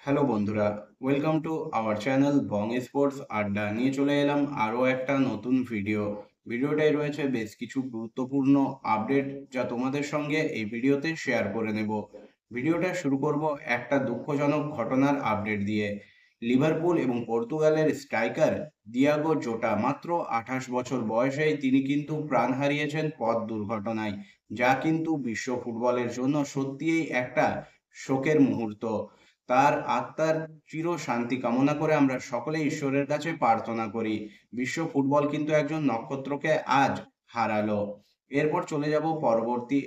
Hello বন্ধুরা, welcome to our channel Bong sports আড্ডা। নিয়ে চলে এলাম আরও একটা নতুন ভিডিওটাই রয়েছে বেশ কিছু গুরুত্বপূর্ণ আপডেট, যা তোমাদের সঙ্গে এই ভিডিওতে শেয়ার করে নেব। ভিডিওটা শুরু করব একটা দুঃখজনক ঘটনার আপডেট দিয়ে। লিভারপুল এবং পর্তুগালের স্ট্রাইকার দিয়াগো জোটা মাত্র 28 বছর বয়সেই তিনি কিন্তু প্রাণ হারিয়েছেন পথ দুর্ঘটনায়, যা কিন্তু বিশ্ব ফুটবলের জন্য সত্যিই একটা শোকের মুহূর্ত। তার আত্মার চির শান্তি কামনা করে আমরা সকলে ঈশ্বরের কাছে প্রার্থনা করি। বিশ্ব ফুটবল কিন্তু একজন নক্ষত্রকে আজ হারালো। এরপর চলে যাব পরবর্তী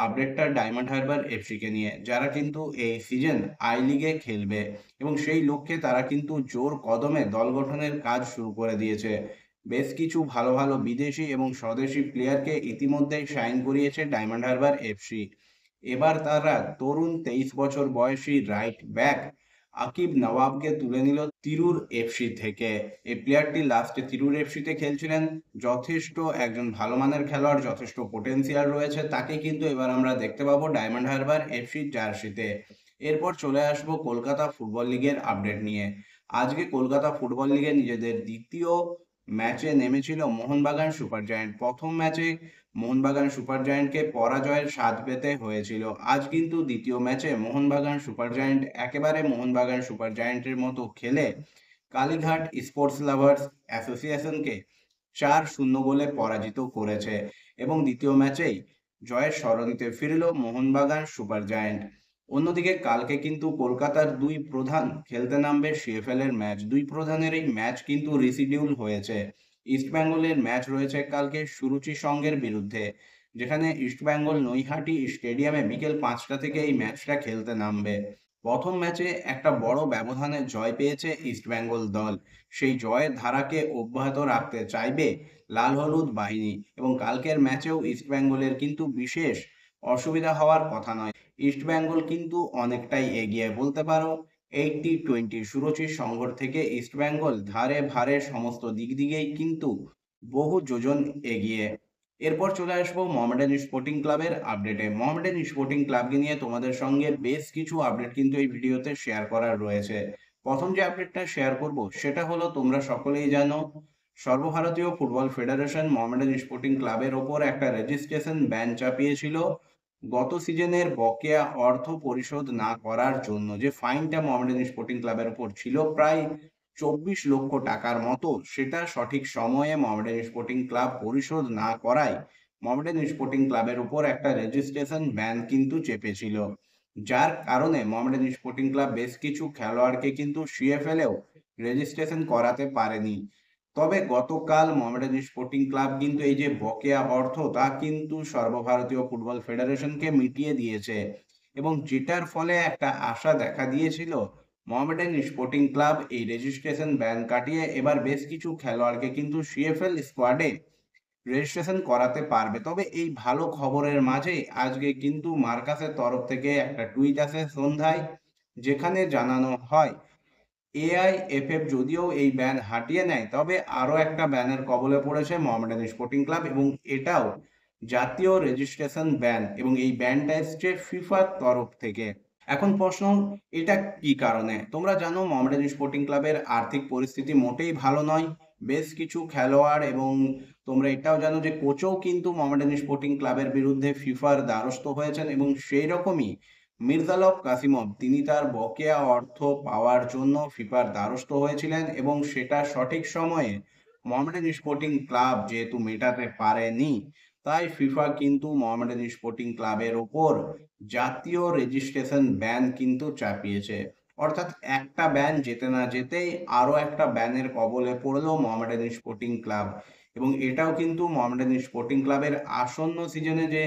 আপডেটটা ডায়মন্ড হারবার এফসি কে নিয়ে, যারা কিন্তু এই সিজন আই লিগে খেলবে এবং সেই লক্ষ্যে তারা কিন্তু জোর কদমে দল গঠনের কাজ শুরু করে দিয়েছে। বেশ কিছু ভালো ভালো বিদেশি এবং স্বদেশি প্লেয়ারকে ইতিমধ্যেই সাইন করিয়েছে ডায়মন্ড হারবার এফসি। এবার তারা তরুণ 23 বছর বয়সী রাইট ব্যাক আকিব নওয়াবকে তুলে নিল তিরুর এফসি থেকে। এই প্লেয়ারটি লাস্টে তিরুর এফসিতে খেলছিলেন। যথেষ্ট একজন ভালো মানের খেলোয়াড়, যথেষ্ট পোটেন্সিয়াল রয়েছে, তাকে কিন্তু এবার আমরা দেখতে পাবো ডায়মন্ড হারবার এফসির জার্সিতে। এরপর চলে আসবো কলকাতা ফুটবল লিগের আপডেট নিয়ে। আজকে কলকাতা ফুটবল লিগে নিজেদের দ্বিতীয় ম্যাচে নেমেছিল মোহনবাগান সুপার জায়ান্ট। প্রথম ম্যাচে মোহনবাগান সুপার জায়ান্টকে পরাজয়ের স্বাদ পেতে হয়েছিল। আজ কিন্তু দ্বিতীয় ম্যাচে মোহনবাগান সুপার জায়ান্ট একেবারে মোহনবাগান সুপার জায়ান্টের মতো খেলে কালীঘাট স্পোর্টস লাভার্স অ্যাসোসিয়েশনকে 4-0 গোলে পরাজিত করেছে এবং দ্বিতীয় ম্যাচেই জয়ের সরণিতে ফিরল মোহনবাগান সুপার জায়ান্ট। অন্যদিকে কালকে কিন্তু কলকাতার দুই প্রধান খেলতে নামবে সিএফএল এর ম্যাচ। দুই প্রধানের এই ম্যাচ কিন্তু রিশিডিউল হয়েছে। ইস্টবেঙ্গলের ম্যাচ রয়েছে কালকে সুরুচি সঙ্গের বিরুদ্ধে, যেখানে ইস্টবেঙ্গল নৈহাটি স্টেডিয়ামে বিকেল 5টা থেকে এই ম্যাচটা খেলতে নামবে। প্রথম ম্যাচে একটা বড় ব্যবধানে জয় পেয়েছে ইস্টবেঙ্গল দল। সেই জয়ের ধারাকে অব্যাহত রাখতে চাইবে লাল হলুদ বাহিনী এবং কালকের ম্যাচেও ইস্টবেঙ্গলের কিন্তু বিশেষ অসুবিধা হওয়ার কথা নয়। ইস্টবেঙ্গল কিন্তু অনেকটাই এগিয়ে, বলতে পারো 80-20 সুরুচির সংঘর থেকে ইস্টবেঙ্গল ধারে ভারে সমস্ত দিক দিকেই কিন্তু বহু যোজন এগিয়ে। এরপর চলে আসবো মোহামেডান স্পোর্টিং ক্লাবের আপডেটে। মোহামেডান স্পোর্টিং ক্লাবকে নিয়ে তোমাদের সঙ্গে বেশ কিছু আপডেট কিন্তু এই ভিডিওতে শেয়ার করার রয়েছে। প্রথম যে আপডেটটা শেয়ার করব সেটা হলো, তোমরা সকলেই জানো সর্বভারতীয় ফুটবল ফেডারেশন মোহামেডান স্পোর্টিং ক্লাবের ওপর একটা রেজিস্ট্রেশন ব্যান চাপিয়েছিল গত সিজনের বকেয়া অর্থ পরিশোধ না করার জন্য। যে ফাইনটা মোহামেডান স্পোর্টিং ক্লাবের উপর ছিল প্রায় 24 লক্ষ টাকার মতো, সেটা সঠিক সময়ে মোহামেডান স্পোর্টিং ক্লাব পরিশোধ না করায় মোহামেডান স্পোর্টিং ক্লাবের উপর একটা রেজিস্ট্রেশন ব্যান কিন্তু চেপেছিল, যার কারণে মোহামেডান স্পোর্টিং ক্লাব বেশ কিছু খেলোয়াড়কে কিন্তু সিএফএল এও রেজিস্ট্রেশন করাতে পারেনি। তবে গতকাল মোহামেডান স্পোর্টিং ক্লাব কিন্তু এই যে বকেয়া অর্থ তা কিন্তু সর্বভারতীয় ফুটবল ফেডারেশনকে মিটিয়ে দিয়েছে এবং যেটার ফলে একটা আশা দেখা দিয়েছিল মোহামেডান স্পোর্টিং ক্লাব এই রেজিস্ট্রেশন ব্যান কাটিয়ে এবার বেশ কিছু খেলোয়াড়কে কিন্তু সিএফএল স্কোয়াডে রেজিস্ট্রেশন করাতে পারবে। তবে এই ভালো খবরের মাঝে আজকে কিন্তু মার্কাসের তরফ থেকে একটা টুইট আসে সন্ধ্যায়, যেখানে জানানো হয় এআইএফএফ যদিও এই ব্যান হাটিয়ে নেয়, তবে আরো একটা ব্যানের কবলে পড়েছে মোহামেডান স্পোর্টিং ক্লাব এবং এটাও জাতীয় রেজিস্ট্রেশন ব্যান এবং এই ব্যানটা এসছে ফিফার তরফ থেকে। এখন প্রশ্ন, এটা কি কারণে? তোমরা জানো মোহামেডান স্পোর্টিং ক্লাবের আর্থিক পরিস্থিতি মোটেই ভালো নয়। বেশ কিছু খেলোয়াড় এবং তোমরা এটাও জানো যে কোচও কিন্তু মোহামেডান স্পোর্টিং ক্লাবের বিরুদ্ধে ফিফার দ্বারস্থ হয়েছেন এবং সেই রকমই মির্জালভ কাসিমভ তিনি তার বকেয়া অর্থ পাওয়ার জন্য ফিফার দ্বারস্থ হয়েছিলেন এবং সেটা সঠিক সময়ে মোহামেডান স্পোর্টিং ক্লাব যেহেতু মেটাতে পারেনি, তাই ফিফা কিন্তু মোহামেডান স্পোর্টিং ক্লাবের ওপর জাতীয় রেজিস্ট্রেশন ব্যান কিন্তু চাপিয়েছে। অর্থাৎ একটা ব্যান যেতে না যেতেই আরো একটা ব্যানের কবলে পড়লো মোহামেডান স্পোর্টিং ক্লাব এবং এটাও কিন্তু মোহামেডান স্পোর্টিং ক্লাবের আসন্ন সিজনে যে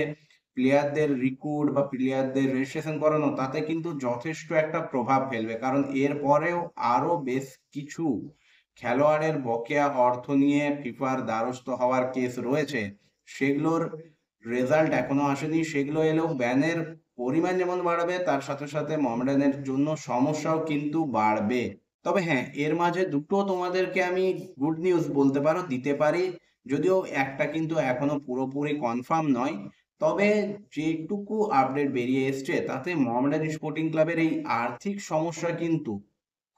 প্লেয়ারদের রিক্রুট বা প্লেয়ারদের রেজিস্ট্রেশন করানো, তাতে কিন্তু যথেষ্ট একটা প্রভাব ফেলবে, কারণ এর পরেও আরো বেশ কিছু খেলোয়াড়ের বকেয়া অর্থ নিয়ে ফিফার দ্বারস্থ হওয়ার কেস রয়েছে। সেগুলোর রেজাল্ট এখনো আসেনি, সেগুলো এলেও ব্যানের পরিমাণ যেমন বাড়বে তার সাথে সাথে মোহামেডানের জন্য সমস্যাও কিন্তু বাড়বে। তবে হ্যাঁ, এর মাঝে দুটো তোমাদেরকে আমি গুড নিউজ বলতে পারো দিতে পারি, যদিও একটা কিন্তু এখনো পুরোপুরি কনফার্ম নয়। তবে যেটুকু আপডেট বেরিয়ে এসছে তাতে মোহামেডান স্পোর্টিং ক্লাবের এই আর্থিক সমস্যা কিন্তু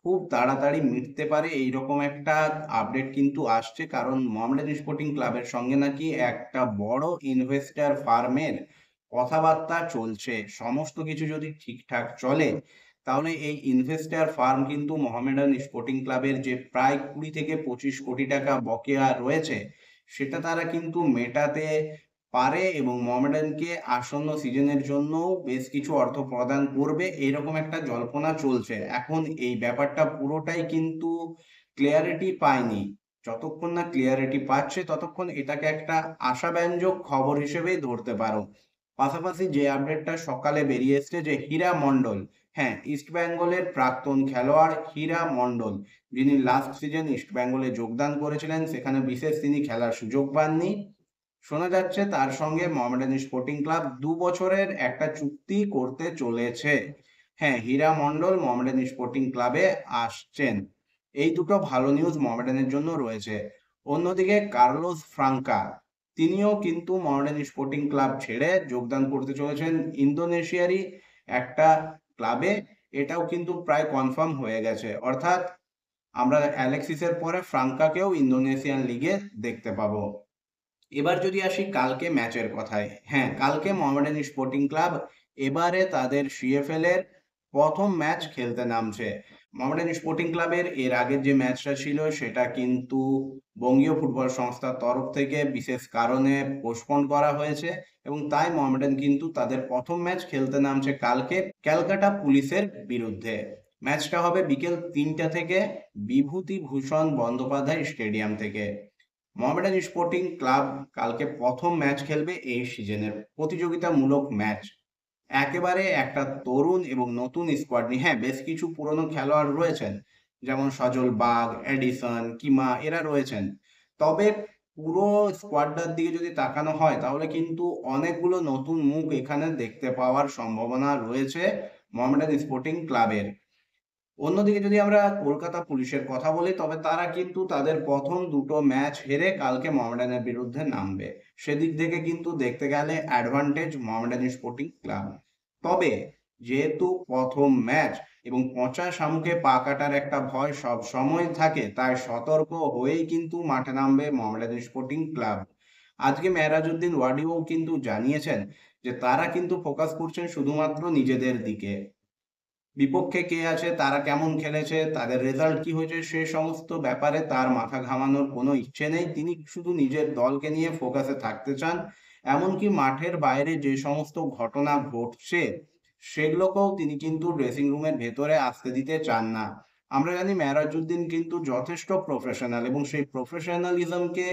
খুব তাড়াতাড়ি মিটতে পারে এইরকম একটা আপডেট কিন্তু আসছে, কারণ মোহামেডান স্পোর্টিং ক্লাবের সঙ্গে নাকি একটা বড় ইনভেস্টর ফার্মের কথাবার্তা চলছে। সমস্ত কিছু যদি ঠিকঠাক চলে তাহলে এই ইনভেস্টর ফার্ম কিন্তু মোহামেডান স্পোর্টিং ক্লাবের যে প্রায় 20 থেকে 25 কোটি টাকা বকেয়া রয়েছে সেটা তারা কিন্তু মেটাতে পারে এবং মোহামেডানকে আসন্ন সিজনের জন্য বেশ কিছু অর্থ প্রদান করবে, এরকম একটা জল্পনা চলছে। এখন এই ব্যাপারটা পুরোটাই কিন্তু ক্লিয়ারিটি পায়নি। যতক্ষণ না ক্লিয়ারিটি পাচ্ছে ততক্ষণ এটাকে একটা আশাব্যঞ্জক খবর হিসেবেই ধরতে পারো। পাশাপাশি যে আপডেটটা সকালে বেরিয়ে এসছে যে হীরা মণ্ডল, হ্যাঁ, ইস্ট বেঙ্গলের প্রাক্তন খেলোয়াড় হীরা মণ্ডল, যিনি লাস্ট সিজন ইস্ট বেঙ্গলে যোগদান করেছিলেন, সেখানে বিশেষ তিনি খেলার সুযোগ পাননি। শোনা যাচ্ছে তার সঙ্গে মোহামেডান স্পোর্টিং ক্লাব 2 বছরের একটা চুক্তি করতে চলেছে। হ্যাঁ, হীরা মণ্ডল মোহামেডান স্পোর্টিং ক্লাবে আসছেন। এই দুটো ভালো নিউজ মোহামেডানের জন্য রয়েছে। অন্যদিকে কার্লোস ফ্রাঙ্কা, তিনিও কিন্তু মোহামেডান স্পোর্টিং ক্লাব ছেড়ে যোগদান করতে চলেছেন ইন্দোনেশিয়ারই একটা ক্লাবে। এটাও কিন্তু প্রায় কনফার্ম হয়ে গেছে, অর্থাৎ আমরা অ্যালেক্সিসের পরে ফ্রাঙ্কাকেও ইন্দোনেশিয়ান লিগে দেখতে পাবো। এবার যদি আসি কালকে ম্যাচের কথায়, হ্যাঁ, কালকে মোহামেডান স্পোর্টিং ক্লাব এবারে তাদের সিএফএল এর প্রথম ম্যাচ খেলতে নামছে। মোহামেডান স্পোর্টিং ক্লাবের এর আগের যে ম্যাচটা ছিল সেটা কিন্তু বঙ্গীয় ফুটবল সংস্থার তরফ থেকে বিশেষ কারণে পোস্টপোন করা হয়েছে এবং তাই মোহামেডান কিন্তু তাদের প্রথম ম্যাচ খেলতে নামছে কালকে ক্যালকাটা পুলিশের বিরুদ্ধে। ম্যাচটা হবে বিকেল 3টা থেকে বিভূতিভূষণ বন্দ্যোপাধ্যায় স্টেডিয়াম থেকে। মোহামেডান স্পোর্টিং ক্লাব কালকে প্রথম ম্যাচ খেলবে এই সিজনের প্রতিযোগিতামূলক ম্যাচ। একেবারে একটা তরুণ এবং নতুন স্কোয়াড নিয়ে, হ্যাঁ, বেশ কিছু পুরনো খেলোয়াড় রয়েছেন যেমন সজল বাগ, এডিসন, কিমা, এরা রয়েছেন। তবে পুরো স্কোয়াডটার দিকে যদি তাকানো হয় তাহলে কিন্তু অনেকগুলো নতুন মুখ এখানে দেখতে পাওয়ার সম্ভাবনা রয়েছে মোহামেডান স্পোর্টিং ক্লাবের। অন্যদিকে যদি আমরা কলকাতা পুলিশের কথা বলি তবে তারা কিন্তু তাদের প্রথম দুটো ম্যাচ হেরে কালকে মোহামেডানের বিরুদ্ধে নামবে। সেদিক থেকে কিন্তু দেখতে গেলে অ্যাডভান্টেজ মোহামেডান স্পোর্টিং ক্লাব। তবে যেহেতু প্রথম ম্যাচ এবং পচা শামুকে পা কাটার একটা ভয় সব সময় থাকে, তাই সতর্ক হয়েই কিন্তু মাঠে নামবে মোহামেডান স্পোর্টিং ক্লাব। আজকে মেহরাজউদ্দিন ওয়াডিও কিন্তু জানিয়েছেন যে তারা কিন্তু ফোকাস করছেন শুধুমাত্র নিজেদের দিকে। বিপক্ষে কে আছে, তারা কেমন খেলেছে, তাদের রেজাল্ট কি হয়েছে, সে সমস্ত ব্যাপারে তার মাথা ঘামানোর কোনো ইচ্ছে নেই। তিনি শুধু নিজের দলকে নিয়ে ফোকাসে থাকতে চান। এমনকি মাঠের বাইরে যে সমস্ত ঘটনা ঘটছে সেগুলোকেও তিনি কিন্তু ড্রেসিং রুমের ভেতরে আসতে দিতে চান না। আমরা জানি মেহরাজউদ্দিন কিন্তু যথেষ্ট প্রফেশনাল এবং সেই প্রফেশনালিজমকে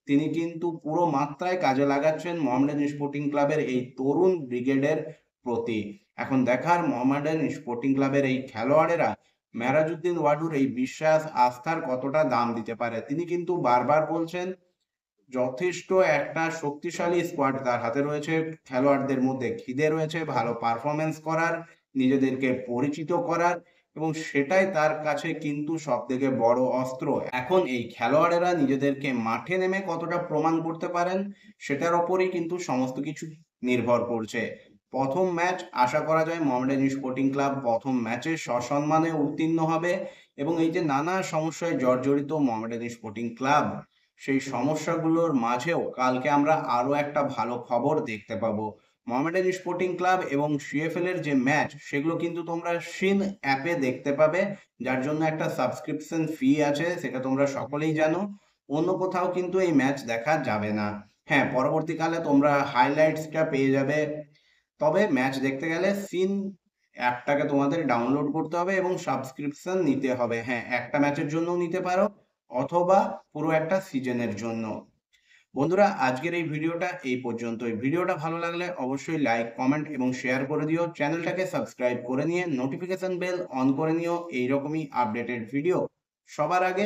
তিনি কিন্তু পুরো মাত্রায় কাজে লাগাচ্ছেন মোহামেডান স্পোর্টিং ক্লাবের এই তরুণ ব্রিগেডের প্রতি। এখন দেখার মোহামেডান স্পোর্টিং ক্লাবের এই খেলোয়াড়েরা মেহরাজউদ্দিন ওয়াডুর এই বিশ্বাস আস্থার কতটা দাম দিতে পারে। তিনি কিন্তু বারবার বলছেন যথেষ্ট একটা শক্তিশালী স্কোয়াড তার হাতে রয়েছে, খেলোয়াড়দের মধ্যে খিদে রয়েছে ভালো পারফরমেন্স করার, নিজেদেরকে পরিচিত করার, এবং সেটাই তার কাছে কিন্তু সব থেকে বড় অস্ত্র। এখন এই খেলোয়াড়েরা নিজেদেরকে মাঠে নেমে কতটা প্রমাণ করতে পারেন সেটার ওপরই কিন্তু সমস্ত কিছু নির্ভর করছে। প্রথম ম্যাচ আশা করা যায় মোহামেডান স্পোর্টিং ক্লাব প্রথম ম্যাচে সসম্মানে উত্তীর্ণ হবে এবং এই যে নানা সমস্যায় জর্জরিত মোহামেডান স্পোর্টিং ক্লাব, সেই সমস্যাগুলোর মাঝেও কালকে আমরা আরো একটা ভালো খবর দেখতে পাবো। মোহামেডান স্পোর্টিং ক্লাব এবং সিএফএল এর যে ম্যাচ সেগুলো কিন্তু তোমরা শিন অ্যাপে দেখতে পাবে, যার জন্য একটা সাবস্ক্রিপশন ফি আছে, সেটা তোমরা সকলেই জানো। অন্য কোথাও কিন্তু এই ম্যাচ দেখা যাবে না। হ্যাঁ, পরবর্তীকালে তোমরা হাইলাইটসটা পেয়ে যাবে। তবে ম্যাচ দেখতে গেলে সিন অ্যাপটাকে তোমাদের ডাউনলোড করতে হবে এবং সাবস্ক্রিপশন নিতে হবে। হ্যাঁ, একটা ম্যাচের জন্যও নিতে পারো অথবা পুরো একটা সিজনের জন্য। বন্ধুরা, আজকের এই ভিডিওটা এই পর্যন্তই। ভিডিওটা ভালো লাগলে অবশ্যই লাইক, কমেন্ট এবং শেয়ার করে দিও। চ্যানেলটাকে সাবস্ক্রাইব করে নিয়ে নোটিফিকেশন বেল অন করে নিও এইরকমই আপডেটেড ভিডিও সবার আগে